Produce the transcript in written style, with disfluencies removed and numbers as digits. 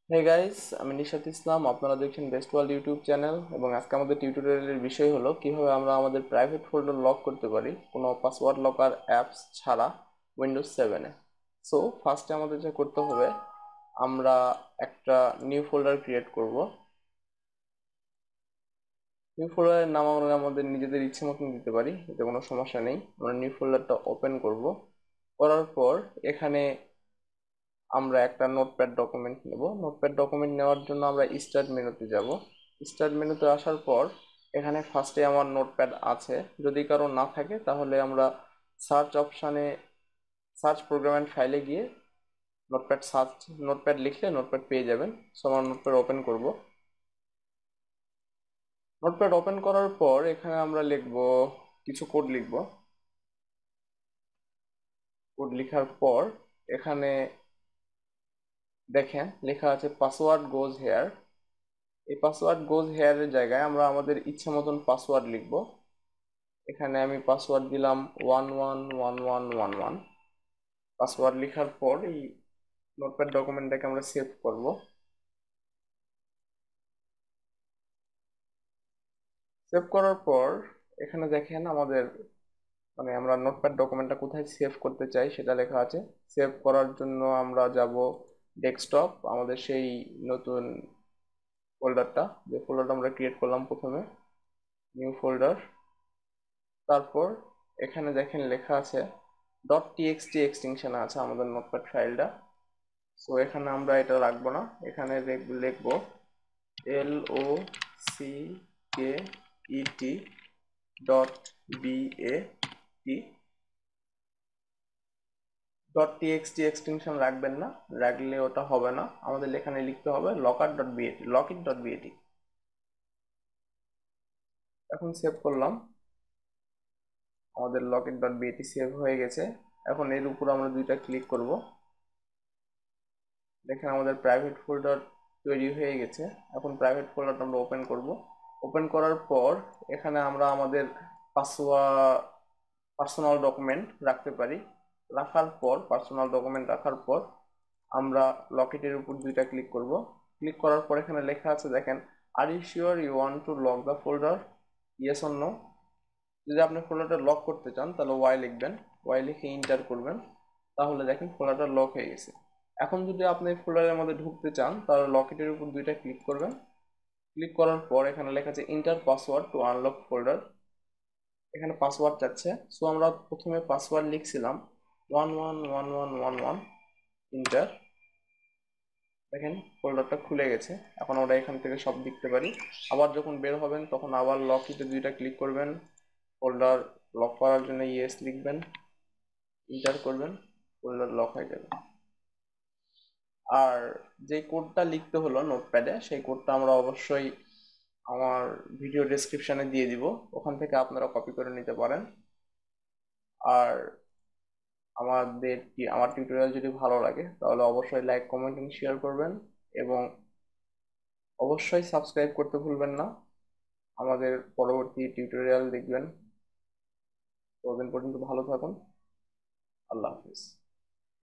Hey guys, আমি নিশাত ইসলাম। আপনারা দেখছেন বেস্ট ওয়ার্ল্ড ইউটিউব চ্যানেল এবং আজকে আমাদের টিউটোরিয়ালের বিষয় হলো কিভাবে আমরা আমাদের প্রাইভেট ফোল্ডার লক করতে পারি কোনো পাসওয়ার্ড লকার অ্যাপস ছাড়া উইন্ডোজ 7-এ। সো ফার্স্টে আমাদের যা করতে হবে, আমরা একটা নিউ ফোল্ডার ক্রিয়েট করব। নিউ ফোল্ডারের নাম আমরা আমাদের নিজেদের ইচ্ছে মতন দিতে পারি, এতে কোনো সমস্যা নেই। আমরা নিউ ফোল্ডারটা ওপেন করব। করার পর এখানে আমরা একটা নোটপ্যাড ডকুমেন্ট নেব। নোটপ্যাড ডকুমেন্ট নেওয়ার জন্য আমরা স্টার্ট মেনুতে যাব। স্টার্ট মেনুতে আসার পর এখানে ফার্স্টে আমার নোটপ্যাড আছে। যদি কারো না থাকে তাহলে আমরা সার্চ অপশানে সার্চ প্রোগ্রাম অ্যান্ড ফাইলে গিয়ে নোটপ্যাড লিখলে নোটপ্যাড পেয়ে যাবেন। সো আমরা নোটপ্যাড ওপেন করব। নোটপ্যাড ওপেন করার পর এখানে আমরা লিখব, কিছু কোড লিখব। কোড লেখার পর এখানে দেখেন লেখা আছে পাসওয়ার্ড গোজ হেয়ার। এই পাসওয়ার্ড গোজ হেয়ারের জায়গায় আমরা আমাদের ইচ্ছা মতন পাসওয়ার্ড লিখব। এখানে আমি পাসওয়ার্ড দিলাম 111111। পাসওয়ার্ড লেখার পর এই নোটপ্যাড ডকুমেন্টটাকে আমরা সেভ করব। সেভ করার পর এখানে দেখেন আমাদের আমরা নোটপ্যাড ডকুমেন্টটা কোথায় সেভ করতে চাই সেটা লেখা আছে। সেভ করার জন্য আমরা যাব ডেস্কটপ, আমাদের সেই নতুন ফোল্ডারটা, যে ফোল্ডারটা আমরা ক্রিয়েট করলাম প্রথমে, নিউ ফোল্ডার। তারপর এখানে দেখেন লেখা আছে ডট টিএক্সটি এক্সটেনশন আছে আমাদের নোটপ্যাড ফাইলটা। সো এখানে আমরা এটা রাখবো না, এখানে লিখবো LOCKET dot BAT। Dot TXT extension রাখবেন না, রাখলে ওটা হবে না। আমাদের এখানে লিখতে হবে লকার ডট বিএটি, লকিট ডট বিএটি। এখন সেভ করলাম, আমাদের লকিট ডট বিএটি সেভ হয়ে গেছে। এখন এর উপর আমরা দুইটা ক্লিক করব। দেখেন আমাদের প্রাইভেট ফোল্ডার তৈরি হয়ে গেছে। এখন প্রাইভেট ফোল্ডারটা আমরা ওপেন করব। ওপেন করার পর এখানে আমরা আমাদের পাসওয়ার্ড পার্সোনাল ডকুমেন্ট রাখতে পারি। পার্সোনাল ডকুমেন্ট রাখার পর আমরা লকেটের উপর দুইটা ক্লিক করব। ক্লিক করার পর এখানে লেখা আছে দেখেন, are you sure you want to lock the folder, yes or no. যদি আপনি ফোল্ডারটা লক করতে চান তাহলে ওয়াই লিখবেন, ওয়াই লিখে ইন্টার করবেন। তাহলে দেখেন ফোল্ডারটা লক হয়ে গেছে। এখন যদি আপনি ফোল্ডারের মধ্যে ঢুকতে চান তাহলে লকেটের উপর দুইটা ক্লিক করবেন। ক্লিক করার পর এখানে লেখা আছে inter password two unlock folder. এখানে পাসওয়ার্ড চাচ্ছে। সো আমরা প্রথমে পাসওয়ার্ড লিখছিলাম 111111, ইন্টার। দেখেন ফোল্ডারটা খুলে গেছে। এখন ওটা এখান থেকে সব দেখতে পারি। আবার যখন বের হবেন তখন আবার লক ইতে দুইটা ক্লিক করবেন, ফোল্ডার লক করার জন্য ইয়েস লিখবেন, ইন্টার করবেন, ফোল্ডার লক হয়ে যাবে। আর যে কোডটা লিখতে হলো নোটপ্যাডে, সেই কোডটা আমরা অবশ্যই আমার ভিডিও ডেসক্রিপশনে দিয়ে দিব, ওখান থেকে আপনারা কপি করে নিতে পারেন। আর আমার টিউটোরিয়াল যদি ভালো লাগে তাহলে অবশ্যই লাইক, কমেন্ট এবং শেয়ার করবেন এবং অবশ্যই সাবস্ক্রাইব করতে ভুলবেন না। আমাদের পরবর্তী টিউটোরিয়াল দেখবেন। ততদিন পর্যন্ত ভালো থাকুন। আল্লাহ হাফিজ।